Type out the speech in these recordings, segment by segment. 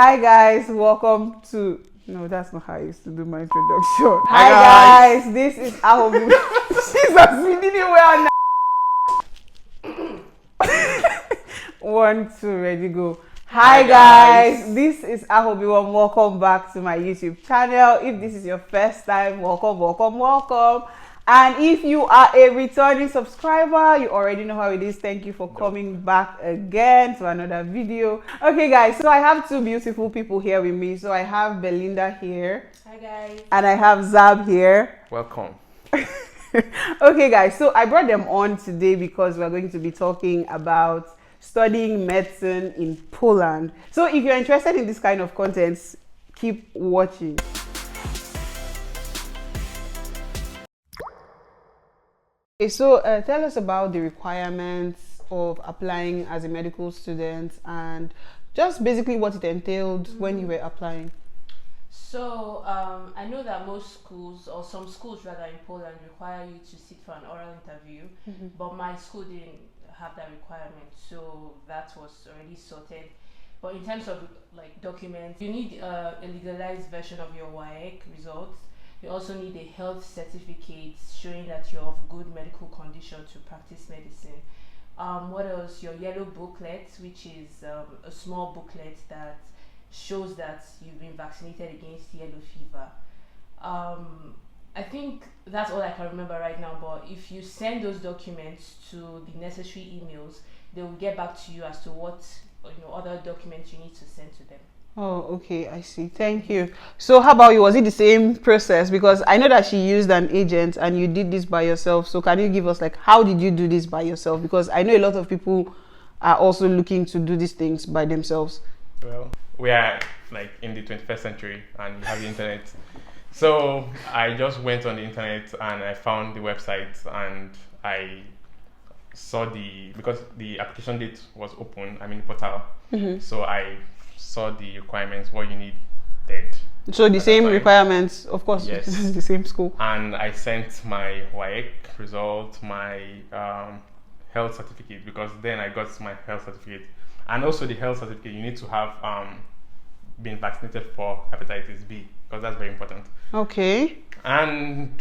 Hi guys, welcome to... No, that's not how I used to do my introduction. Hi guys, this is Awhobiwoma. Jesus, we did it well now. 1, 2, ready, go. Hi guys, this is Awhobiwom. Welcome back to my YouTube channel. If this is your first time, welcome. And if you are a returning subscriber, you already know how it is. Thank you for coming back again to another video. Okay guys, so I have two beautiful people here with me. So I have Belinda here. Hi guys. And I have Zab here. Welcome. Okay guys, so I brought them on today because we're going to be talking about studying medicine in Poland. So if you're interested in this kind of content, keep watching. Okay, so tell us about the requirements of applying as a medical student and just basically what it entailed when you were applying. So I know that most schools, or some schools rather in Poland, require you to sit for an oral interview, but my school didn't have that requirement, so that was already sorted. But in terms of like documents, you need a legalized version of your WAEC results. You also need a health certificate showing that you're of good medical condition to practice medicine. What else? Your yellow booklet, which is a small booklet that shows that you've been vaccinated against yellow fever. I think that's all I can remember right now, but if you send those documents to the necessary emails, they will get back to you as to what other documents you need to send to them. Oh, okay, I see. Thank you. So how about you? Was it the same process? Because I know that she used an agent and you did this by yourself. So can you give us like, how did you do this by yourself? Because I know a lot of people are also looking to do these things by themselves. Well, we are like in the 21st century and we have the internet. So I just went on the internet and I found the website and I saw because the application date was open, portal. So I saw the requirements, what you need dead. So the same requirements, of course. Yes. This is the same school. And I sent my WAEC result, my health certificate, because then I got my health certificate. And also the health certificate, you need to have been vaccinated for hepatitis B, because that's very important. Okay. And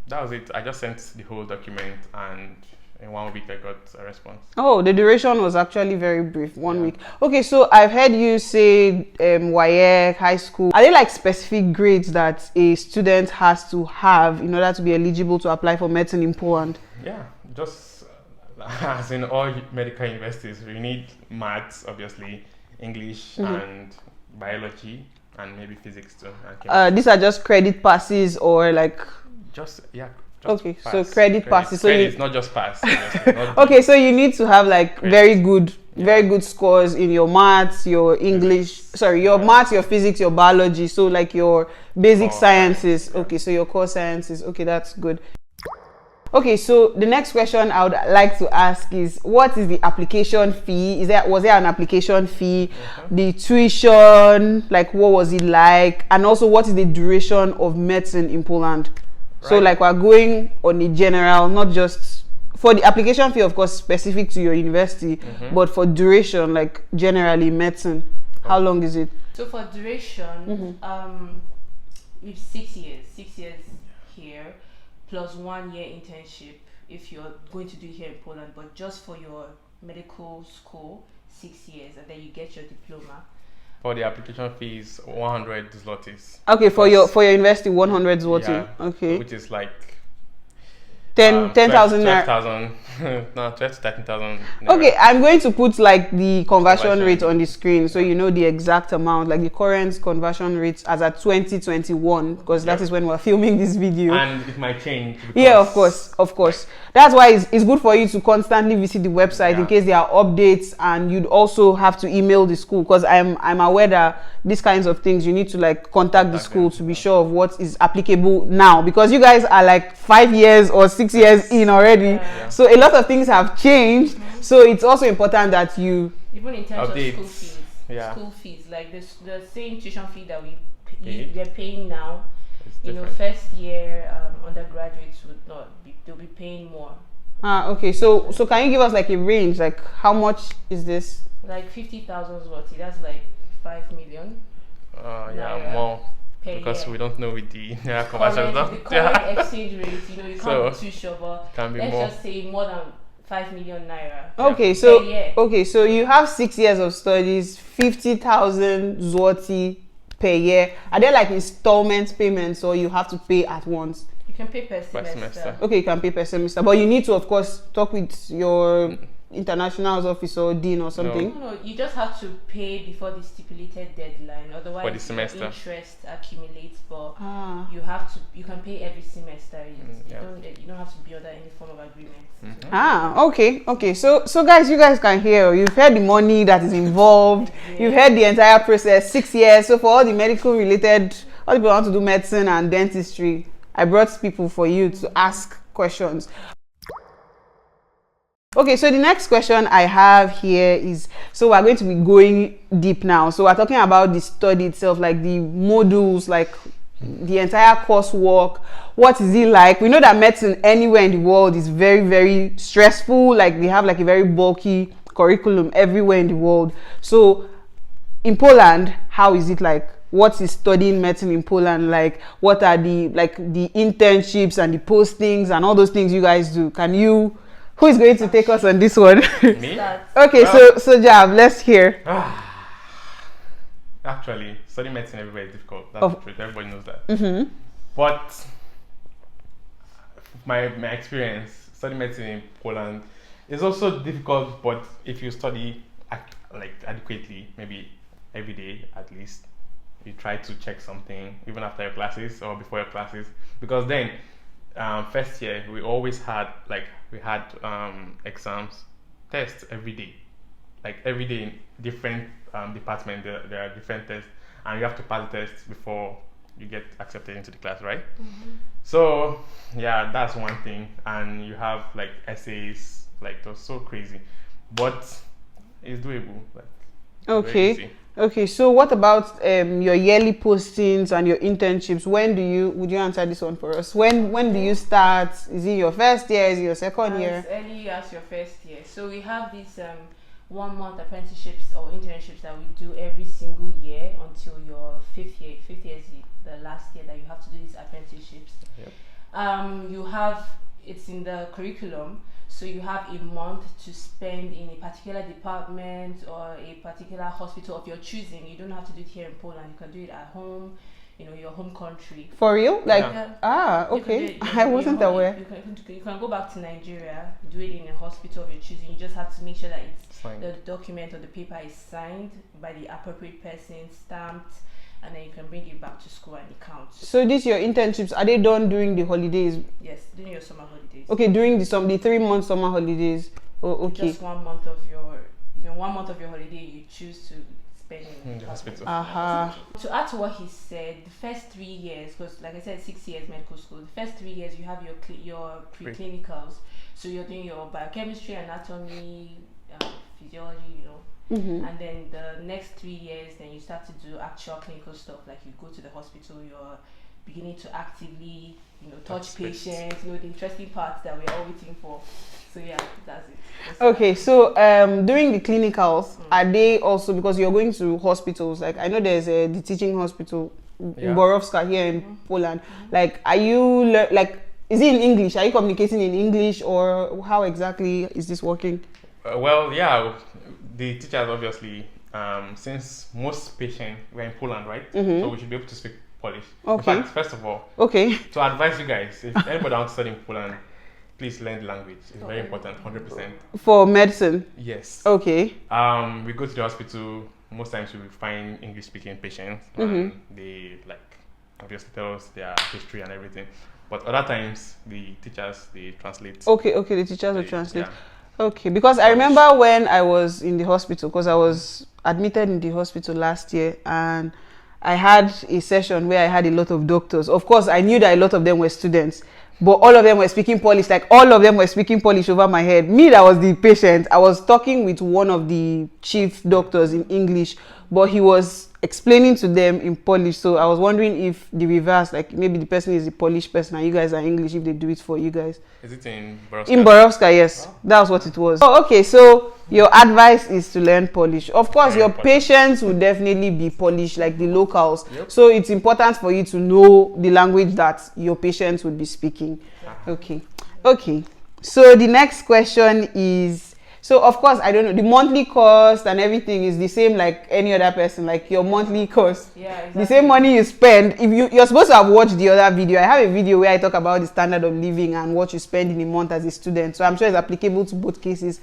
that was it. I just sent the whole document and in 1 week I got a response. Oh, the duration was actually very brief, 1 week. Okay, so I've heard you say WAEC, high school. Are there like specific grades that a student has to have in order to be eligible to apply for medicine in Poland? Yeah, just as in all medical universities, you need maths, obviously, English and biology, and maybe physics too. These are just credit passes or like... Just okay, pass. So credit passes. So it's not just pass. Okay, so you need to have like very good scores in your maths, your English, your maths, your physics, your biology. So like your basic sciences. Okay, so your core sciences. Okay, that's good. Okay, so the next question I would like to ask is, what is the application fee? Was there an application fee? The tuition, like what was it like? And also, what is the duration of medicine in Poland? Right. So like we're going on a general, not just for the application fee, of course, specific to your university, but for duration, like generally medicine. How long is it? So for duration, with 6 years. 6 years here, plus 1 year internship if you're going to do it here in Poland, but just for your medical school, 6 years, and then you get your diploma. For the application fee is 100 zlotys. Okay, for your university, 100 zloty. Yeah, okay. Which is like 10,000 naira. 12,000. No, 12 to 13,000. Okay, I'm going to put like the conversion rate on the screen so you know the exact amount, like the current conversion rate as at 2021, because that is when we're filming this video. And it might change. Yeah, of course. That's why it's good for you to constantly visit the website in case there are updates, and you'd also have to email the school, because I'm aware that these kinds of things you need to like contact the school to be sure of what is applicable now, because you guys are like 5 years or 6 years in already. So a lot of things have changed, so it's also important that you even in terms updates. Of school fees, like the same tuition fee that we're paying now. First year undergraduates would not be, they'll be paying more. Okay, so can you give us like a range, like how much is this? Like 50,000 zloty. That's like 5 million. Yeah, more. Because year. we don't know with the commercial stuff. The current exchange rate, you can't be too sure, but can be let's more. just say more than 5 million naira. Okay, so you have 6 years of studies, 50,000 zloty per year. Are there like installment payments, or you have to pay at once? You can pay per semester. Okay, you can pay per semester, but you need to, of course, talk with your international office or dean or something. No, you just have to pay before the stipulated deadline. Otherwise, for the semester, interest accumulates. But you can pay every semester. You don't have to be under any form of agreement. Okay. So guys, you guys can hear. You've heard the money that is involved. You've heard the entire process. 6 years. So for all the medical related, all the people who want to do medicine and dentistry, I brought people for you to ask questions. Okay, so the next question I have here is, so we're going to be going deep now. So we're talking about the study itself, like the modules, like the entire coursework. What is it like? We know that medicine anywhere in the world is very, very stressful. Like they have like a very bulky curriculum everywhere in the world. So in Poland, how is it like? What is studying medicine in Poland like? What are the internships and the postings and all those things you guys do? Who is going to take us on this one? Me? Okay, well, so Jab, let's hear. Actually, studying medicine everywhere is difficult. That's the truth. Everybody knows that. But my experience studying medicine in Poland is also difficult. But if you study like adequately, maybe every day at least, you try to check something even after your classes or before your classes, because then first year we always had exams, tests every day, like every day in different departments there are different tests, and you have to pass the tests before you get accepted into the class, right? So yeah, that's one thing. And you have like essays, like they're so crazy, but it's doable. Like, okay, so what about your yearly postings and your internships? Would you answer this one for us? When do you start? Is it your first year? Is it your second year? As early as your first year. So we have these 1 month apprenticeships or internships that we do every single year until your fifth year. Fifth year is the last year that you have to do these apprenticeships. It's in the curriculum. So you have a month to spend in a particular department or a particular hospital of your choosing. You don't have to do it here in Poland. You can do it at home, your home country. For real? Okay. I wasn't aware. You can go back to Nigeria, do it in a hospital of your choosing. You just have to make sure that the document or the paper is signed by the appropriate person, stamped, and then you can bring it back to school and it counts. So these your internships, are they done during the holidays? Yes, during your summer holidays. Okay, during the 3-month summer holidays. Oh, okay. Just 1 month of your 1 month of your holiday you choose to spend in the hospital. To add to what he said, the first 3 years, because like I said, 6 years medical school. The first 3 years you have your pre-clinicals. So you're doing your biochemistry, anatomy, physiology, and then the next 3 years, then you start to do actual clinical stuff. Like you go to the hospital, you're beginning to actively, touch patients, the interesting parts that we're all waiting for. So yeah, that's it. Okay, so during the clinicals, are they also, because you're going to hospitals, like I know there's the teaching hospital in Borowska here in Poland. Like, are you is it in English? Are you communicating in English, or how exactly is this working? Well, yeah, the teachers obviously, since most patients were in Poland, right? So we should be able to speak Polish. Okay. In fact, first of all, to advise you guys, if anybody wants to study in Poland, please learn the language. It's very important, 100%. For medicine? Yes. Okay. We go to the hospital, most times we will find English-speaking patients, and they obviously tell us their history and everything. But other times, the teachers, they translate. Okay, the teachers will translate. Yeah. Okay, because I remember when I was in the hospital, because I was admitted in the hospital last year, and I had a session where I had a lot of doctors. Of course, I knew that a lot of them were students, but all of them were speaking Polish. Like, all of them were speaking Polish over my head. Me, that was the patient. I was talking with one of the chief doctors in English, but he was explaining to them in Polish. So I was wondering if the reverse, like maybe the person is a Polish person and you guys are English, if they do it for you guys. Is it in Borowska? In Borowska, yes. Oh. That was what it was. Oh, okay. So Your advice is to learn Polish. Of course, Very your important. patients will definitely be Polish, like the locals. Yep. So it's important for you to know the language that your patients would be speaking. Okay. Okay. So the next question is, so of course, I don't know, the monthly cost and everything is the same like any other person, like your monthly cost. Yeah, exactly. The same money you spend. If you're supposed to have watched the other video. I have a video where I talk about the standard of living and what you spend in a month as a student. So I'm sure it's applicable to both cases.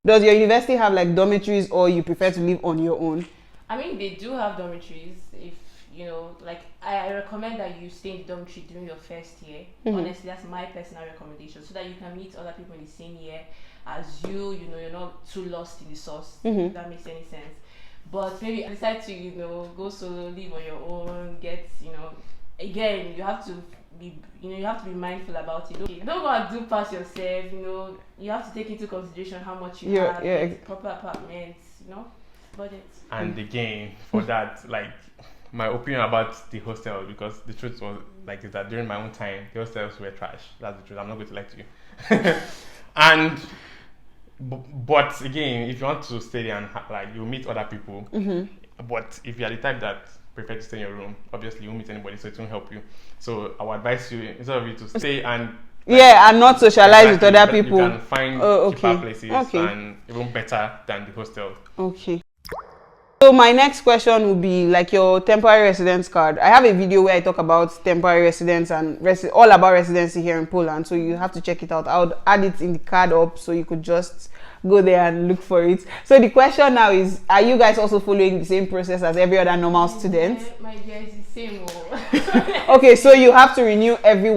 Does your university have like dormitories, or you prefer to live on your own? I mean, they do have dormitories. If like I recommend that you stay in the dormitory during your first year. Honestly, that's my personal recommendation, so that you can meet other people in the same year as you. You're not too lost in the sauce. If that makes any sense. But maybe decide to go solo, live on your own. Get again, you have to be mindful about it. Okay, don't go and do pass yourself. You have to take into consideration how much you have, get proper apartments. Budget. And again, for that, like my opinion about the hostel, because the truth was like is that during my own time, the hostels were trash. That's the truth. I'm not going to lie to you. And but again, if you want to stay there and like you meet other people, but if you are the type that prefer to stay in your room, obviously you won't meet anybody, so it won't help you. So I would advise you, instead of you to stay and and not socialize with other people. You can find cheaper places and even better than the hostel. Okay. So my next question would be like your temporary residence card. I have a video where I talk about temporary residence and all about residency here in Poland. So you have to check it out. I would add it in the card up so you could just go there and look for it. So the question now is, are you guys also following the same process as every other normal student? My dear, it's the same. Okay, so you have to renew every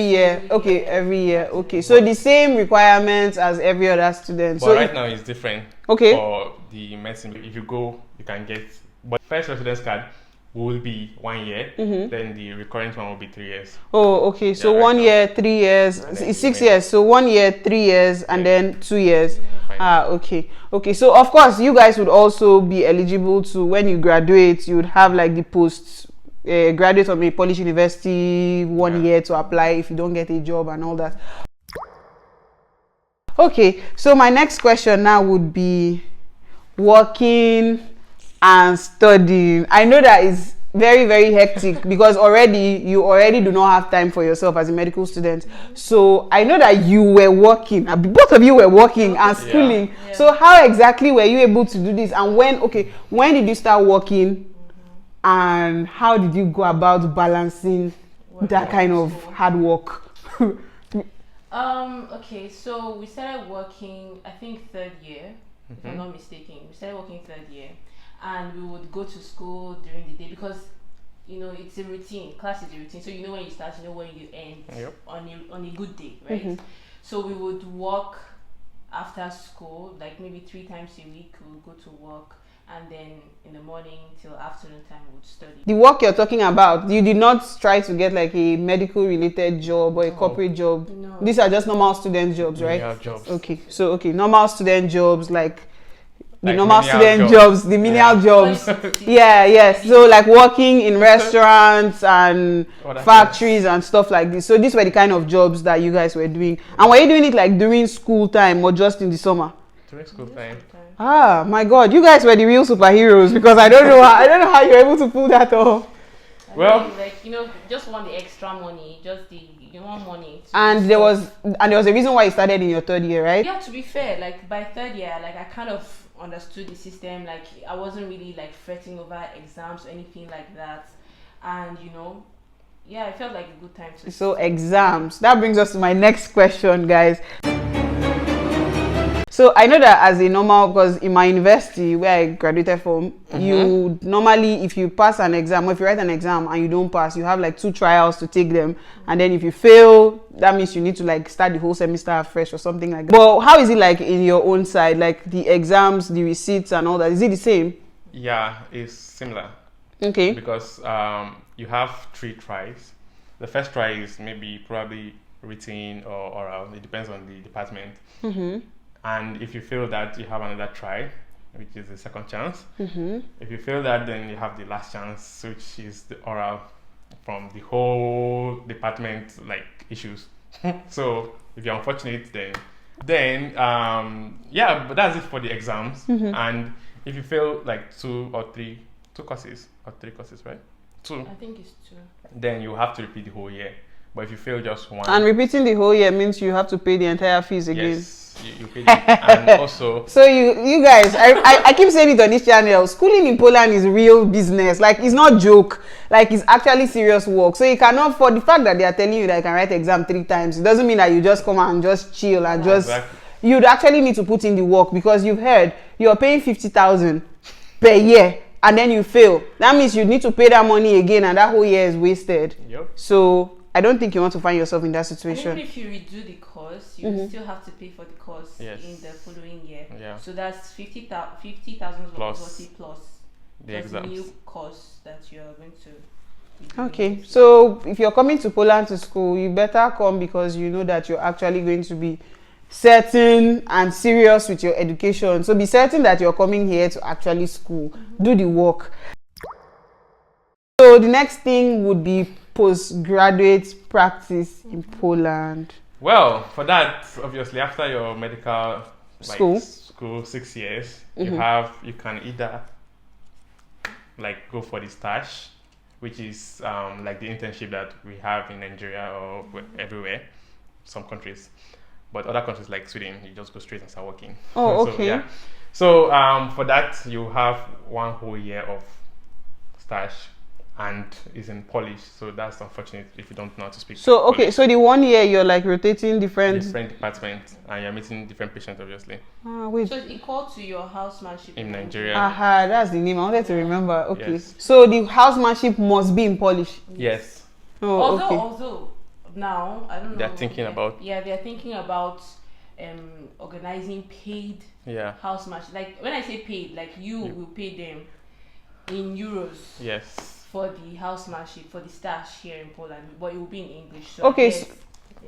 year. Okay, every year. Okay, so the same requirements as every other student. But so right now it's different. Okay. For the medicine, if you go, you can get. But first residence card will be 1 year. Then the recurrent one will be 3 years. Oh, okay. So 1 year, 3 years, it's 6 years. So 1 year, 3 years, and then 2 years. Okay. Okay. So of course, you guys would also be eligible to, when you graduate, you would have like the post graduate from a Polish university 1 year to apply if you don't get a job and all that. Okay. So my next question now would be working and studying. I know that is very, very hectic because you already do not have time for yourself as a medical student. So I know that you were working, both of you were working and schooling. Yeah. So how exactly were you able to do this? And when did you start working? And how did you go about balancing that kind of hard work? Okay, so we started working, I think 3rd year, if I'm not mistaken. We started working 3rd year, and we would go to school during the day because it's a routine. Class is a routine, so you know when you start, you know when you end. On a good day, right? So we would work after school, like maybe 3 times a week. We would go to work, and then in the morning till afternoon time we would study. The work you're talking about, you did not try to get like a medical related job or a corporate job? No. These are just normal student jobs, right? Yeah, jobs. Okay, so normal student jobs, like the normal student jobs, the menial jobs. Yes. So like working in restaurants and factories and stuff like this. So these were the kind of jobs that you guys were doing. And were you doing it like during school time or just in the summer? During school time. Ah, my God, you guys were the real superheroes because I don't know how you're able to pull that off. Well, just want the extra money, you want money. And there was a reason why you started in your 3rd year, right? Yeah, to be fair, like by 3rd year, like I kind of understood the system. Like I wasn't really like fretting over exams or anything like that, and I felt like a good time to. So exams. That brings us to my next question, guys. So I know that as a normal, because in my university where I graduated from, you normally, if you pass an exam, or if you write an exam and you don't pass, you have like 2 trials to take them. And then if you fail, that means you need to like start the whole semester afresh or something like that. But how is it like in your own side, like the exams, the receipts and all that? Is it the same? Yeah, it's similar. Okay. Because you have 3 tries. The first try is probably written or oral. It depends on the department. And if you fail that, you have another try, which is the second chance. If you fail that, then you have the last chance, which is the oral from the whole department, like issues. So if you're unfortunate, then Then yeah, but that's it for the exams. And if you fail like two courses, right? Two. I think it's 2. Then you have to repeat the whole year. But if you fail just one, And repeating the whole year means you have to pay the entire fees again. yes, you pay and also So you guys, I keep saying it on this channel, schooling in Poland is real business. Like, it's not joke. Like, it's actually serious work. So you cannot, for the fact that they are telling you that you can write exam 3 times, it doesn't mean that you just come and just chill and just... Exactly. You'd actually need to put in the work, because you've heard you're paying 50,000 per year and then you fail. That means you need to pay that money again and that whole year is wasted. Yep. So I don't think you want to find yourself in that And situation. even if you redo the course, you still have to pay for the course Yes. in the following year. Yeah. So that's 50,000 Plus plus the the exams. new course that you are going to be doing. Okay, so if you're coming to Poland to school, you better come because you know that you're actually going to be certain and serious with your education. So be certain that you're coming here to actually school, do the work. So the next thing would be postgraduate practice in Poland. Well, for that, obviously, after your medical School. school 6 years, you can either like go for the stage, which is like the internship that we have in Nigeria or everywhere, some countries, but other countries like Sweden, you just go straight and start working. Oh, So, okay. yeah. So for that, you have 1 whole year of stage, and it's in Polish, so that's unfortunate if you don't know how to speak. So okay, Polish. so the 1 year you're like rotating different departments, and you're meeting different patients, obviously, wait. So it's equal to your housemanship in Nigeria. Aha, that's the name. I wanted to remember. Okay. Yes. So the housemanship must be in Polish. Yes. Oh, okay. Although now I don't know. They're thinking about- Yeah, they're thinking about organizing paid Yeah. housemanship. Like when I say paid, like you will pay them in euros Yes. for the housemanship, for the stash here in Poland, but it will be in English. So Okay, I guess,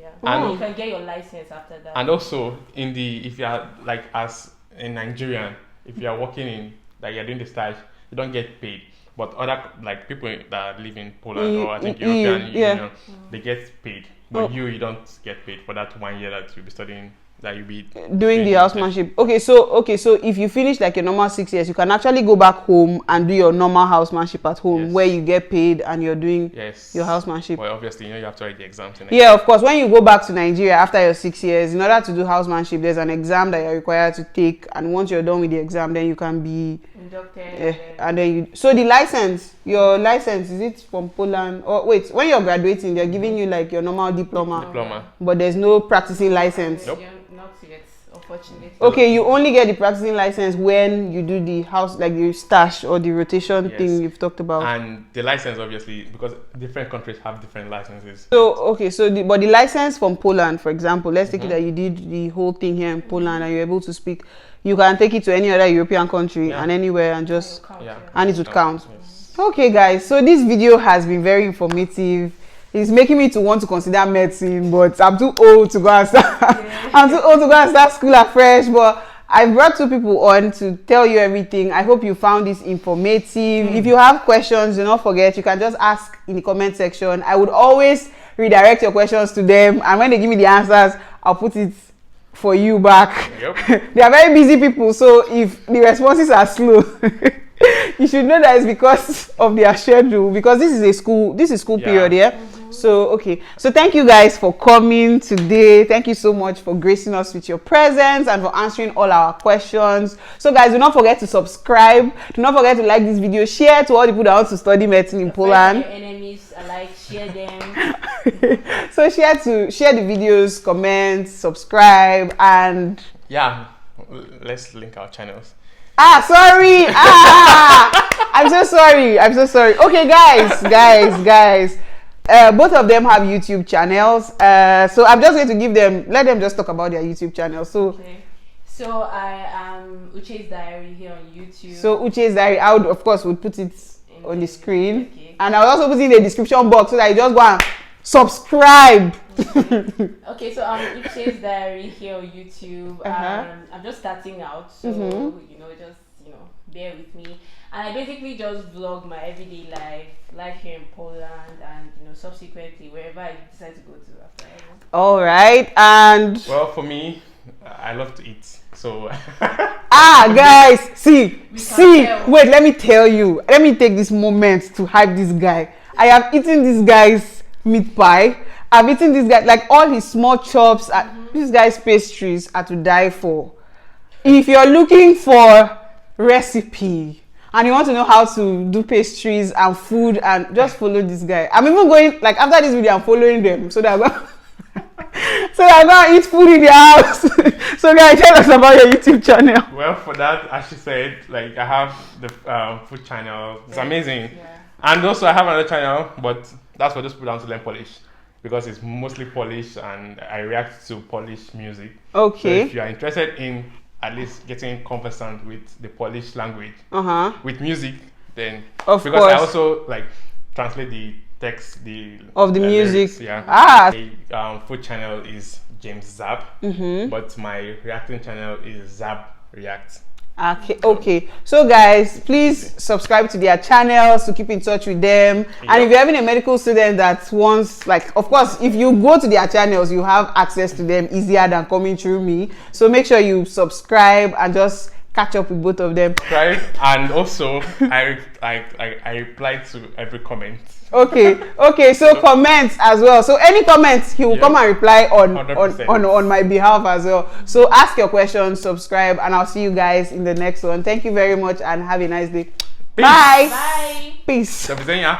yeah. And- And you can get your license after that. And also if you are like as a Nigerian, if you are working in like you're doing the stage, you don't get paid. But other like people that live in Poland or I think European Union, they get paid. But you don't get paid for that 1 year that you'll be studying, that you'll be Doing the housemanship. Okay, so if you finish like your normal 6 years, you can actually go back home and do your normal housemanship at home, Yes. where you get paid and you're doing Yes. your housemanship. Well, obviously, you have to write the exams. Yeah, of course. When you go back to Nigeria after your 6 years, in order to do housemanship, there's an exam that you're required to take, and once you're done with the exam, then you can be inducted. and then you. So the license, your license, is it from Poland? Or wait, when you're graduating, they're giving you like your normal diploma, but there's no practicing license. Nope. Not yet, unfortunately. Okay, you only get the practicing license when you do the house, like the stash or the rotation Yes. thing you've talked about. And the license, obviously, because different countries have different licenses. So okay, so but the license from Poland, for example, let's take it that you did the whole thing here in Poland and you're able to speak, you can take it to any other European country and anywhere and just Yeah. and it would count. Yes. Okay, guys, so this video has been very informative. It's making me to want to consider medicine, but I'm too old to go and start. I'm too old to go and start school afresh. But I brought 2 people on to tell you everything. I hope you found this informative. If you have questions, do not forget, you can just ask in the comment section. I would always redirect your questions to them, and when they give me the answers, I'll put it for you back. Yep. They are very busy people, so if the responses are slow, you should know that it's because of their schedule, because this is school period, yeah. So okay, so thank you guys for coming today. Thank you so much for gracing us with your presence and for answering all our questions. So guys, do not forget to subscribe, do not forget to like this video, share to all the people that want to study medicine in Poland. Your enemies alike, share them. So share the videos, comment, subscribe, and Yeah. Let's link our channels. sorry. I'm so sorry. Okay, guys. Both of them have YouTube channels. So I'm just going to let them just talk about their YouTube channels. So, Okay. So I am Uche's Diary here on YouTube. so Uche's Diary, I would, of course, would put it on the screen. Okay. And I'll also put it in the description box so that you just go and subscribe. Okay, so I'm Uche's Diary here on YouTube. I'm just starting out, so just bear with me. And I basically just vlog my everyday life here in Poland, and subsequently wherever I decide to go to after. All right, and Well, for me, I love to eat. So Guys, see, can tell. wait, let me tell you. Let me take this moment to hype this guy. I have eaten this guy's meat pie. I've eaten this guy, like all his small chops. This guy's pastries are to die for. If you're looking for recipe and you want to know how to do pastries and food, and just follow this guy. I'm even going, like after this video, I'm following them so that I'm gonna eat food in the house. So guys, tell us about your YouTube channel. well, for that, as she said, like I have the food channel. It's amazing. Yeah. And also I have another channel, but that's for those people that want to learn Polish, because it's mostly Polish and I react to Polish music. Okay. So if you are interested in at least getting conversant with the Polish language, with music, then Of because course. I also like translate the text Of the music. lyrics, yeah. Ah. The food channel is James Zap, but my reacting channel is Zap React. Okay. So guys, please subscribe to their channels to keep in touch with them. And if you're having a medical student that wants, like, of course, if you go to their channels, you have access to them easier than coming through me. So make sure you subscribe and just catch up with both of them. Right, and also I reply to every comment. Okay, so comments as well. So any comments, he will come and reply on my behalf as well. So ask your questions, subscribe, and I'll see you guys in the next one. Thank you very much and have a nice day. Peace. Bye. Bye. Peace. Do widzenia.